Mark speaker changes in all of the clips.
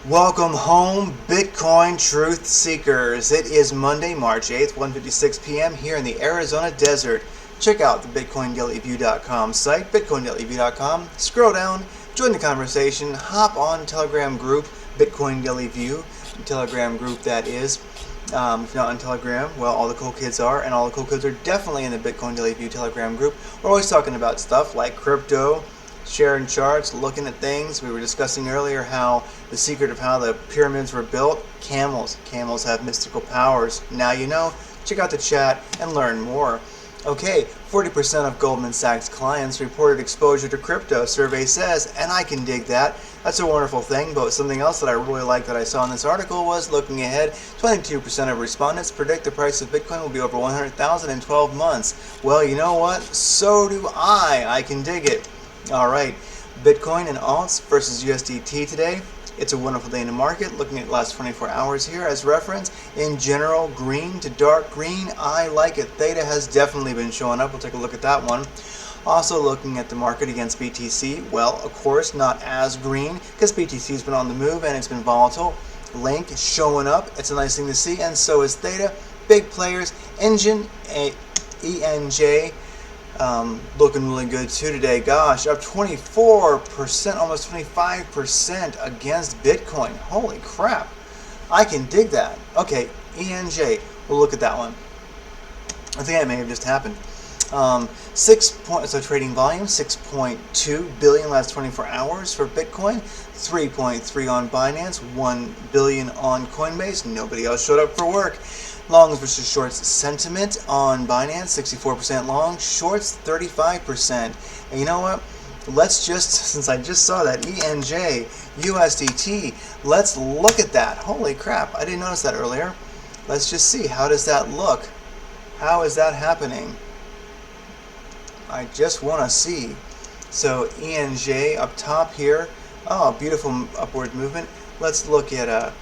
Speaker 1: Welcome home, Bitcoin truth seekers. It is Monday, March 8th, 1:56 p.m. here in the Arizona desert. Check out the BitcoinDailyView.com site, BitcoinDailyView.com. Scroll down, join the conversation, hop on Telegram group, Bitcoin Daily View, Telegram group that is. If you're not on Telegram, well, all the cool kids are, and all the cool kids are definitely in the Bitcoin Daily View Telegram group. We're always talking about stuff like crypto, sharing charts, looking at things. We were discussing earlier how the secret of how the pyramids were built. Camels have mystical powers. Now you know. Check out the chat and learn more. Okay, 40% of Goldman Sachs clients reported exposure to crypto, survey says, and I can dig that. That's a wonderful thing, but something else that I really like that I saw in this article was, looking ahead, 22% of respondents predict the price of Bitcoin will be over $100,000 in 12 months. Well, you know what? So do I. I can dig it. All right, Bitcoin and alts versus USDT today. It's a wonderful day in the market. Looking at the last 24 hours here as reference. In general, green to dark green. I like it. Theta has definitely been showing up. We'll take a look at that one. Also looking at the market against BTC. Well, of course, not as green because BTC has been on the move and it's been volatile. Link showing up. It's a nice thing to see, and so is Theta. Big players. Engine, ENJ. Looking really good too today. Gosh, up 24%, almost 25% against Bitcoin. Holy crap. I can dig that. Okay, ENJ. We'll look at that one. I think that may have just happened. So trading volume, 6.2 billion last 24 hours for Bitcoin, 3.3 on Binance, 1 billion on Coinbase. Nobody else showed up for work. Longs versus shorts sentiment on Binance, 64% long, shorts 35%. And you know what? Let's just, since I just saw that, ENJ, USDT, let's look at that. Holy crap, I didn't notice that earlier. Let's just see, how does that look? How is that happening? I just want to see. So ENJ up top here. Oh, beautiful upward movement. Let's look at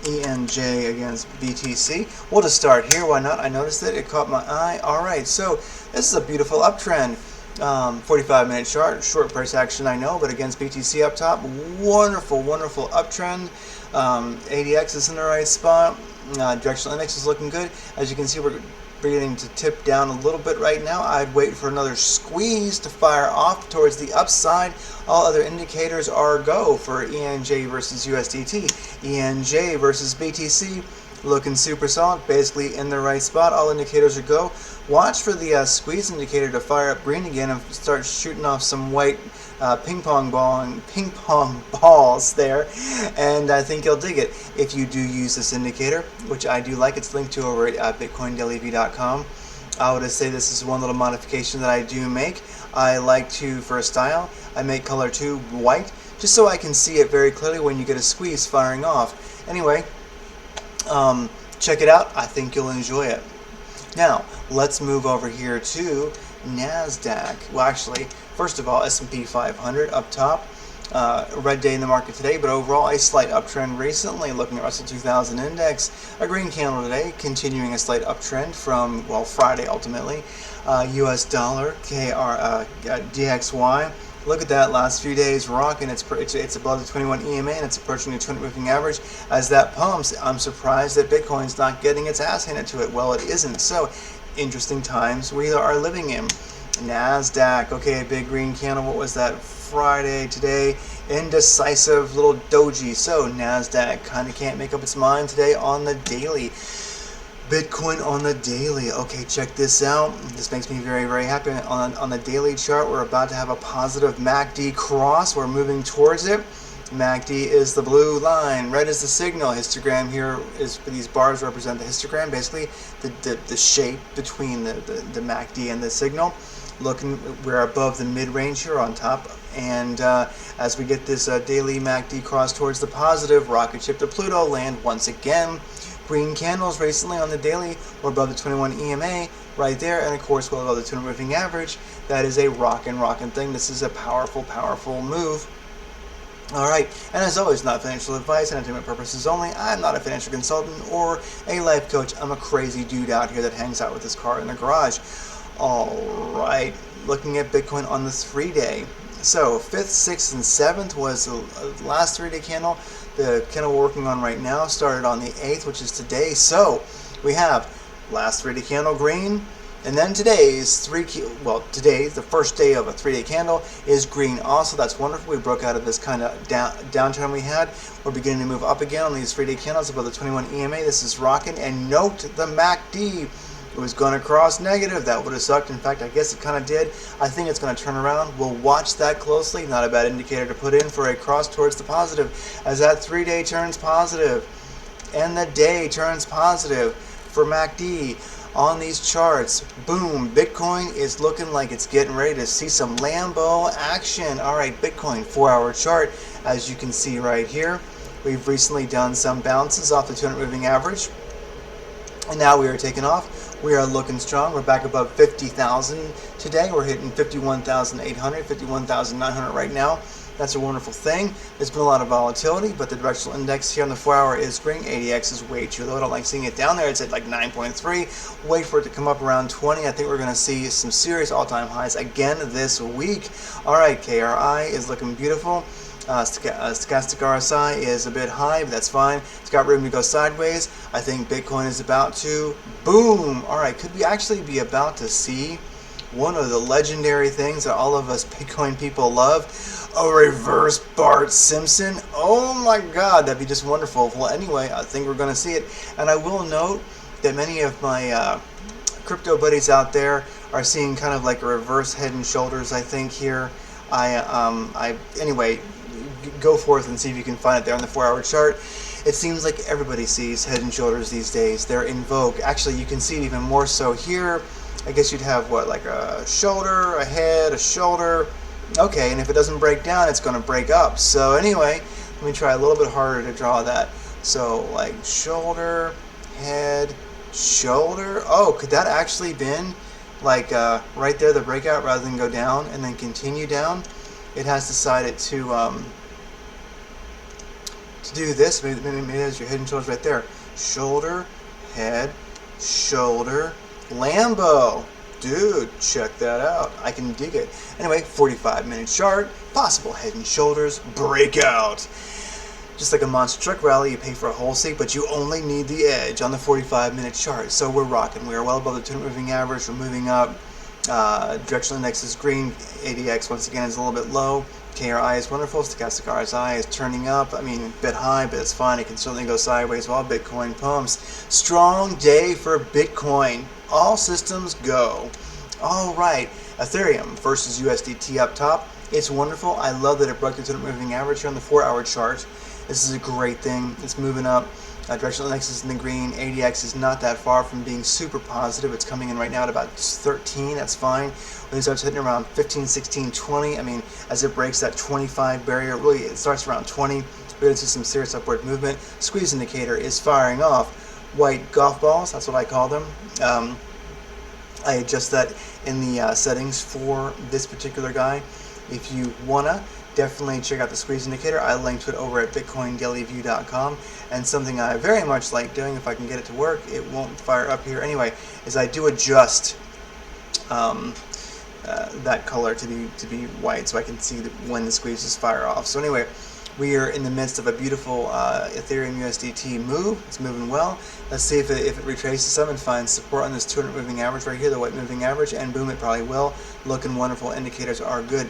Speaker 1: ENJ against BTC. We'll just start here. Why not? I noticed it. It caught my eye. All right. So this is a beautiful uptrend. 45-minute chart. Short price action, I know, but against BTC up top. Wonderful, wonderful uptrend. ADX is in the right spot. Directional index is looking good. As you can see, we're beginning to tip down a little bit right now. I'd wait for another squeeze to fire off towards the upside. All other indicators are go for ENJ versus USDT. ENJ versus BTC looking super solid, basically in the right spot. All indicators are go. Watch for the squeeze indicator to fire up green again and start shooting off some white ping pong balls there, and I think you'll dig it if you do use this indicator, which I do like. It's linked to over at BitcoinDailyView.com. I would say this is one little modification that I do make. I like to, for a style, I make color 2 white, just so I can see it very clearly when you get a squeeze firing off. Anyway, check it out. I think you'll enjoy it. Now, let's move over here to NASDAQ. Well, actually, first of all, S&P 500 up top. A red day in the market today, but overall a slight uptrend recently. Looking at Russell 2000 Index, a green candle today, continuing a slight uptrend from, well, Friday ultimately. US dollar, DXY. Look at that, last few days rocking. It's above the 21 EMA and it's approaching the 20 moving average. As that pumps, I'm surprised that Bitcoin's not getting its ass handed to it. Well, it isn't. So, interesting times we are living in. NASDAQ, okay, a big green candle. What was that? Friday, today, indecisive little doji. So NASDAQ kind of can't make up its mind today on the daily. Bitcoin on the daily. Okay, check this out. This makes me very, very happy. On the daily chart, we're about to have a positive MACD cross. We're moving towards it. MACD is the blue line. Red is the signal. Histogram here is, these bars represent the histogram, basically the shape between the MACD and the signal. Looking, we're above the mid-range here on top, and as we get this daily MACD cross towards the positive, rocket ship to Pluto land once again. Green candles recently on the daily, we're above the 21 EMA right there, and of course we're above the 200 moving average. That is a rockin' thing. This is a powerful, powerful move. Alright, and as always, not financial advice, entertainment purposes only. I'm not a financial consultant or a life coach. I'm a crazy dude out here that hangs out with his car in the garage. Alright, looking at Bitcoin on the 3-day. So 5th, 6th, and 7th was the last 3-day candle. The candle we're working on right now started on the 8th, which is today. So we have last 3-day candle green, and then today's today, the first day of a 3-day candle, is green also. That's wonderful. We broke out of this kind of downturn we had. We're beginning to move up again on these 3-day candles above the 21 EMA. This is rocking. And note the MACD. It was going to cross negative. That would have sucked. In fact, I guess it kind of did. I think it's going to turn around. We'll watch that closely. Not a bad indicator to put in for a cross towards the positive, as that 3-day turns positive and the day turns positive for MACD. On these charts, boom, Bitcoin is looking like it's getting ready to see some Lambo action. All right, Bitcoin 4-hour chart, as you can see right here. We've recently done some bounces off the 200 moving average, and now we are taking off. We are looking strong. We're back above 50,000 today. We're hitting 51,800, 51,900 right now. That's a wonderful thing. There's been a lot of volatility, but the directional index here on the 4-hour is green. ADX is way too low. I don't like seeing it down there. It's at like 9.3. Wait for it to come up around 20. I think we're going to see some serious all-time highs again this week. All right, KRI is looking beautiful. Stochastic RSI is a bit high, but that's fine. It's got room to go sideways. I think Bitcoin is about to boom. All right, could we actually be about to see one of the legendary things that all of us Bitcoin people love? A reverse Bart Simpson. Oh my God, that'd be just wonderful. Well, anyway, I think we're going to see it. And I will note that many of my crypto buddies out there are seeing kind of like a reverse head and shoulders, I think, here. Anyway, go forth and see if you can find it there on the 4-hour chart. It seems like everybody sees head and shoulders these days. They're in vogue. Actually, you can see it even more so here. I guess you'd have what, like a shoulder, a head, a shoulder. Okay, and if it doesn't break down, it's going to break up. So anyway, let me try a little bit harder to draw that. So like shoulder, head, shoulder. Oh, could that actually been like right there, the breakout, rather than go down and then continue down? It has decided to do this. Maybe there's your head and shoulders right there. Shoulder, head, shoulder, Lambo. Dude, check that out. I can dig it. Anyway, 45-minute chart, possible head and shoulders breakout. Just like a monster truck rally, you pay for a whole seat, but you only need the edge on the 45-minute chart. So we're rocking. We are well above the 200 moving average. We're moving up. Directional index is green. ADX once again is a little bit low. KRI is wonderful. Stochastic RSI is turning up. I mean, a bit high, but it's fine. It can certainly go sideways while Bitcoin pumps. Strong day for Bitcoin. All systems go. All right, Ethereum versus USDT up top. It's wonderful. I love that it broke the 200 moving average here on the 4-hour chart. This is a great thing. It's moving up. Directional index is in the green. ADX is not that far from being super positive. It's coming in right now at about 13. That's fine. When it starts hitting around 15, 16, 20, I mean, as it breaks that 25 barrier, really it starts around 20. We're going to see some serious upward movement. Squeeze indicator is firing off. White golf balls, that's what I call them. I adjust that in the settings for this particular guy. If you wanna, definitely check out the squeeze indicator. I linked to it over at bitcoindailyview.com. And something I very much like doing, if I can get it to work, it won't fire up here anyway, is I do adjust that color to be white, so I can see when the squeezes fire off. So anyway, we are in the midst of a beautiful Ethereum USDT move. It's moving well. Let's see if it retraces some and finds support on this 200 moving average right here, the white moving average, and boom, it probably will. Looking wonderful. Indicators are good.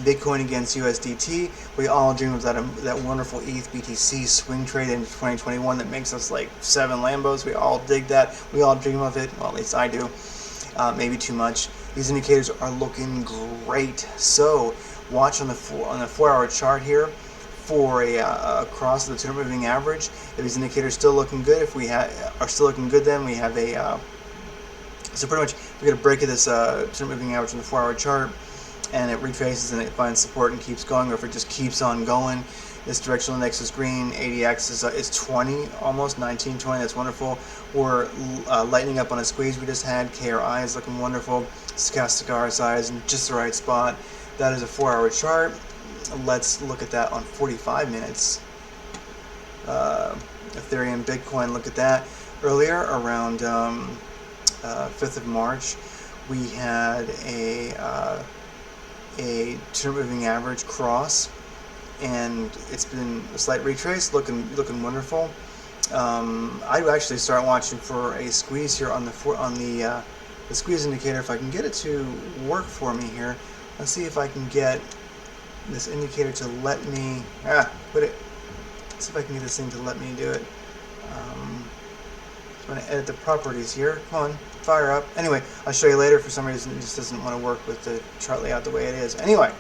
Speaker 1: Bitcoin against USDT. We all dream of that wonderful ETH BTC swing trade in 2021 that makes us like 7 Lambos. We all dig that. We all dream of it. Well, at least I do. Maybe too much. These indicators are looking great. So watch on the 4-hour chart here for a cross of the 200 moving average. If these indicators still looking good, if we are still looking good, then we have a so pretty much we're going to break this 200 moving average on the 4-hour chart, and it retraces and it finds support and keeps going, or if it just keeps on going. This directional index is green. ADX is 20, almost 19, 20. That's wonderful. We're lightening up on a squeeze we just had. KRI is looking wonderful. Stochastic RSI is in just the right spot. That is a 4-hour chart. Let's look at that on 45 minutes. Ethereum, Bitcoin, look at that. Earlier, around 5th of March, we had a a 200 moving average cross, and it's been a slight retrace, looking wonderful. I would actually start watching for a squeeze here on the squeeze indicator. If I can get it to work for me here, let's see if I can get this indicator to let me let's see if I can get this thing to let me do it. I'm going to edit the properties here. Come on, fire up. Anyway, I'll show you later. For some reason, it just doesn't want to work with the chart layout the way it is. Anyway,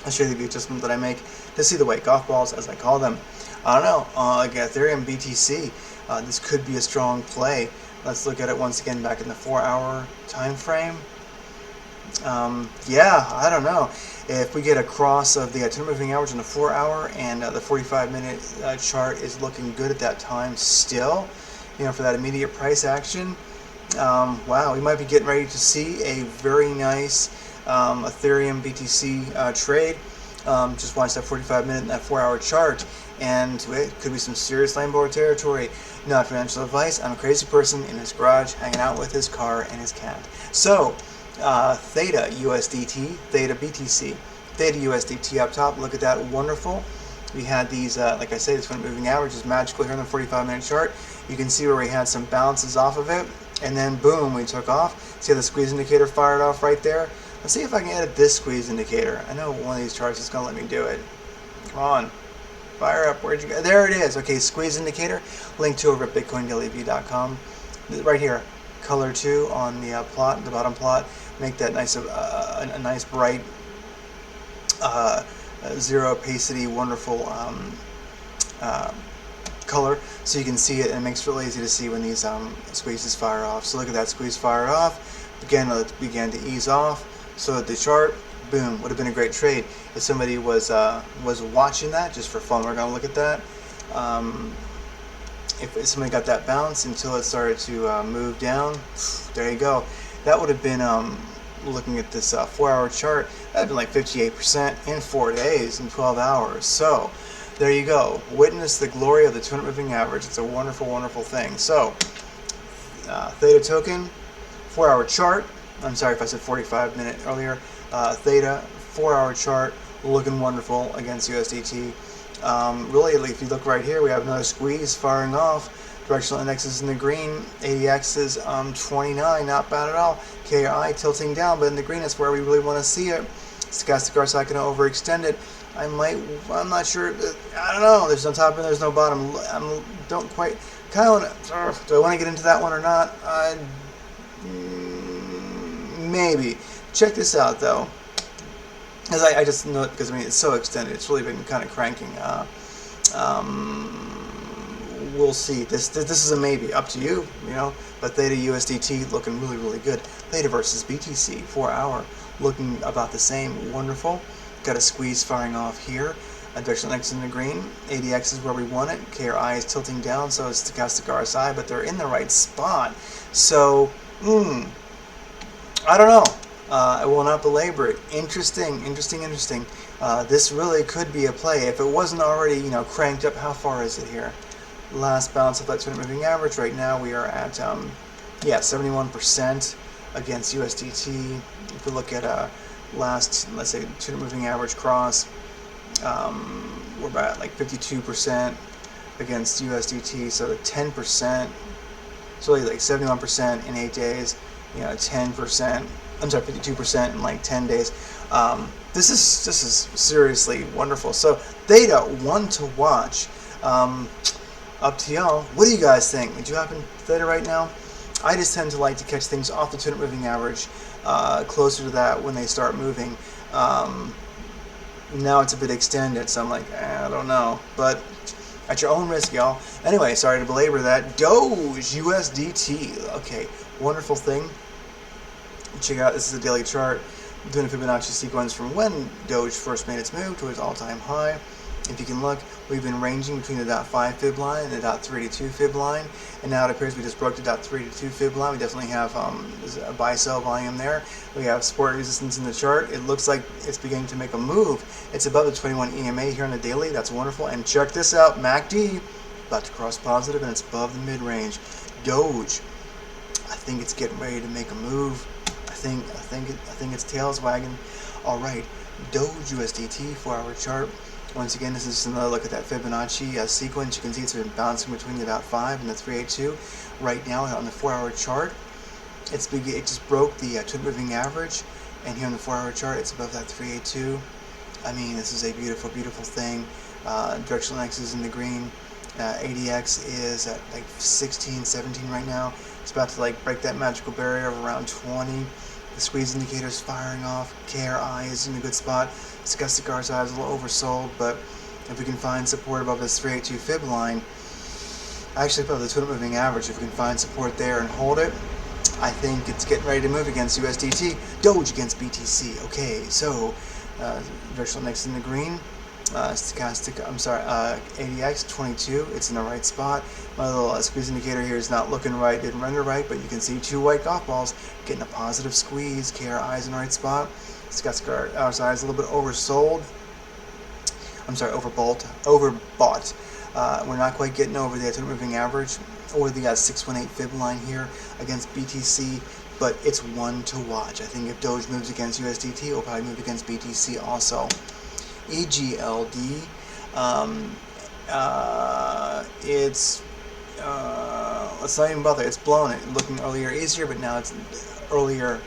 Speaker 1: I'll show you the adjustment that I make to see the white golf balls, as I call them. I don't know, like Ethereum BTC, this could be a strong play. Let's look at it once again back in the 4-hour time frame. Yeah, I don't know. If we get a cross of the 200 moving average in the 4-hour and the 45-minute chart is looking good at that time still, you know, for that immediate price action, wow, we might be getting ready to see a very nice Ethereum BTC trade. Just watch that 45-minute and that 4-hour chart, and it could be some serious Lambo territory. Not financial advice. I'm a crazy person in his garage hanging out with his car and his cat. So, THETA USDT, THETA BTC, THETA USDT up top. Look at that, wonderful. We had these, like I say, this 200 moving average is magical here on the 45-minute chart. You can see where we had some bounces off of it, and then boom, we took off. See how the squeeze indicator fired off right there? Let's see if I can edit this squeeze indicator. I know one of these charts is going to let me do it. Come on. Fire up. Where'd you go? There it is. Okay, squeeze indicator. Link to over at bitcoindailyreview.com. Right here. Color 2 on the plot, the bottom plot. Make that nice, a nice bright, zero opacity, wonderful color, so you can see it, and it makes it really easy to see when these squeezes fire off. So look at that squeeze fired off. Again, it began to ease off. So the chart, boom, would have been a great trade if somebody was watching that just for fun. We're gonna look at that. If somebody got that bounce until it started to move down, there you go. That would have been looking at this 4-hour chart. That'd been like 58% in 4 days, in 12 hours. So there you go. Witness the glory of the 200 moving average. It's a wonderful, wonderful thing. So THETA token, 4-hour chart. I'm sorry if I said 45-minute earlier. THETA, 4-hour chart, looking wonderful against USDT. Really, if you look right here, we have another squeeze firing off. Directional index is in the green. ADX is 29, not bad at all. KI tilting down, but in the green is where we really want to see it. Stochastic RSI can overextend it. I'm not sure. I don't know. There's no top and there's no bottom. Don't quite. Kind of want to. Do I want to get into that one or not? Maybe. Check this out though. As I just know it because I mean it's so extended. It's really been kind of cranking. We'll see. This is a maybe. Up to you. You know. But THETA USDT looking really, really good. THETA versus BTC 4-hour looking about the same. Wonderful. Got a squeeze firing off here. A directional index in the green. ADX is where we want it. KRI is tilting down, so is stochastic RSI, but they're in the right spot. So, I don't know. I will not belabor it. Interesting. This really could be a play. If it wasn't already, you know, cranked up, how far is it here? Last bounce of that 200 moving average. Right now we are at, 71% against USDT. If we look at last, let's say, 200 moving average cross, we're about like 52% against USDT. So 10%. It's really like 71% in 8 days. You know, 10%. I'm sorry, 52% in like 10 days. This is seriously wonderful. So THETA, one to watch. Up to y'all. What do you guys think? Would you happen THETA right now? I just tend to like to catch things off the 200 moving average, closer to that when they start moving. Now it's a bit extended, so I'm like, I don't know. But at your own risk, y'all. Anyway, sorry to belabor that. DOGE USDT. Okay, wonderful thing. Check out, this is a daily chart. I'm doing a Fibonacci sequence from when Doge first made its move to its all-time high. If you can look, we've been ranging between the .5 fib line and the .382 fib line, and now it appears we just broke the .382 fib line. We definitely have a buy-sell volume there. We have support resistance in the chart. It looks like it's beginning to make a move. It's above the 21 EMA here on the daily. That's wonderful. And check this out, MACD about to cross positive, and it's above the mid-range. Doge, I think it's getting ready to make a move. I think its tail's wagging. Alright, Doge USDT 4-hour chart. Once again, this is just another look at that Fibonacci sequence. You can see it's been bouncing between the about 5 and the 382. Right now on the 4-hour chart, it just broke the 200 moving average, and here on the 4-hour chart, it's above that 382. I mean, this is a beautiful, beautiful thing. Directional X is in the green. ADX is at like 16, 17 right now. It's about to like break that magical barrier of around 20. The squeeze indicator is firing off. KRI is in a good spot. Stochastic RSI is a little oversold, but if we can find support above this 382 fib line, actually above the 200 moving average, if we can find support there and hold it, I think it's getting ready to move against USDT. Doge against BTC. Okay, so directional next in the green. ADX 22, it's in the right spot. My little squeeze indicator here is not looking right, didn't render right, but you can see two white golf balls getting a positive squeeze. KRI is in the right spot. Stochastic RSI is a little bit oversold. I'm sorry, overbought. We're not quite getting over the 200 moving average or the 618 fib line here against BTC, but it's one to watch. I think if Doge moves against USDT, it will probably move against BTC also. EGLD, let's not even bother. It's blown it. Looking earlier, easier, but now it's earlier,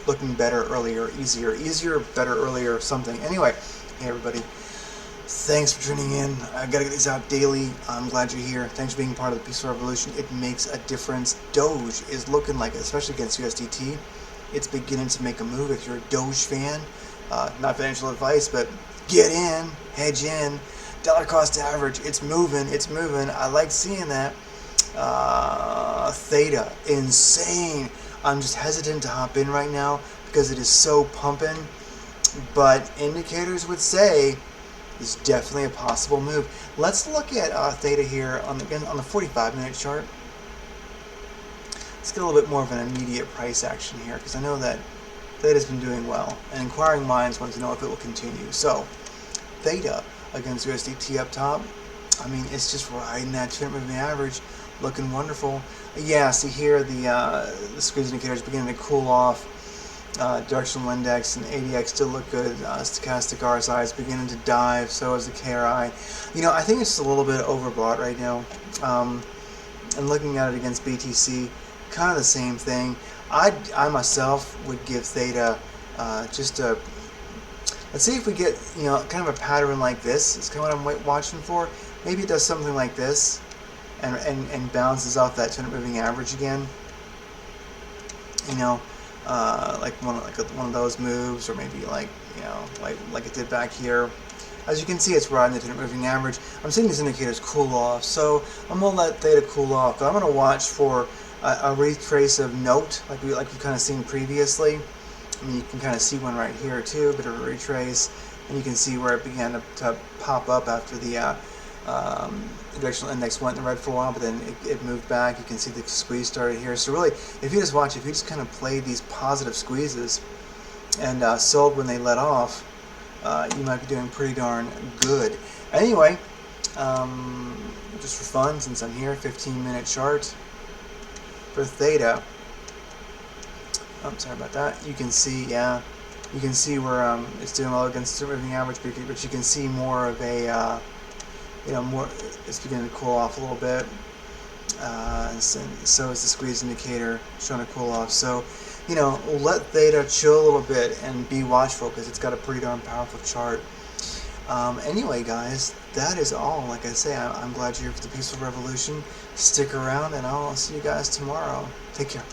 Speaker 1: looking better, earlier, easier, better, earlier, something. Anyway, hey everybody, thanks for tuning in. I gotta get these out daily. I'm glad you're here. Thanks for being part of the peaceful revolution. It makes a difference. Doge is looking like, especially against USDT, it's beginning to make a move. If you're a Doge fan, not financial advice, but get in, hedge in. Dollar cost average, it's moving. I like seeing that. Theta, insane. I'm just hesitant to hop in right now because it is so pumping, but indicators would say it's definitely a possible move. Let's look at Theta here on the 45-minute chart. Let's get a little bit more of an immediate price action here, because I know that Theta's been doing well, and inquiring minds want to know if it will continue. So, Theta against USDT up top, I mean, it's just riding that 200 moving average, looking wonderful. Yeah, see here, the squeeze indicator is beginning to cool off. Directional index and ADX still look good. Stochastic RSI is beginning to dive, so is the KRI. You know, I think it's just a little bit overbought right now. And looking at it against BTC, kind of the same thing. I myself would give Theta just a... Let's see if we get, you know, kind of a pattern like this. It's kind of what I'm watching for. Maybe it does something like this and bounces off that 200 moving average again. You know, like one of those moves, or maybe like, you know, like it did back here. As you can see, it's riding the 200 moving average. I'm seeing these indicators cool off, so I'm gonna let Theta cool off. But I'm gonna watch for a retrace of note, like we've kind of seen previously. I mean, you can kind of see one right here too, a bit of a retrace, and you can see where it began to pop up after the directional index went in the red for a while, but then it moved back. You can see the squeeze started here. So really, if you just watch, if you just kind of play these positive squeezes and sold when they let off, you might be doing pretty darn good. Anyway, just for fun, since I'm here, 15-minute chart for Theta. Oh, sorry about that. You can see, yeah, you can see where it's doing well against the moving average, but you can see more of a, you know, more. It's beginning to cool off a little bit, and so is the squeeze indicator showing to cool off. So, you know, let Theta chill a little bit and be watchful, because it's got a pretty darn powerful chart. Anyway, guys, that is all. Like I say, I'm glad you're here for the peaceful revolution. Stick around, and I'll see you guys tomorrow. Take care.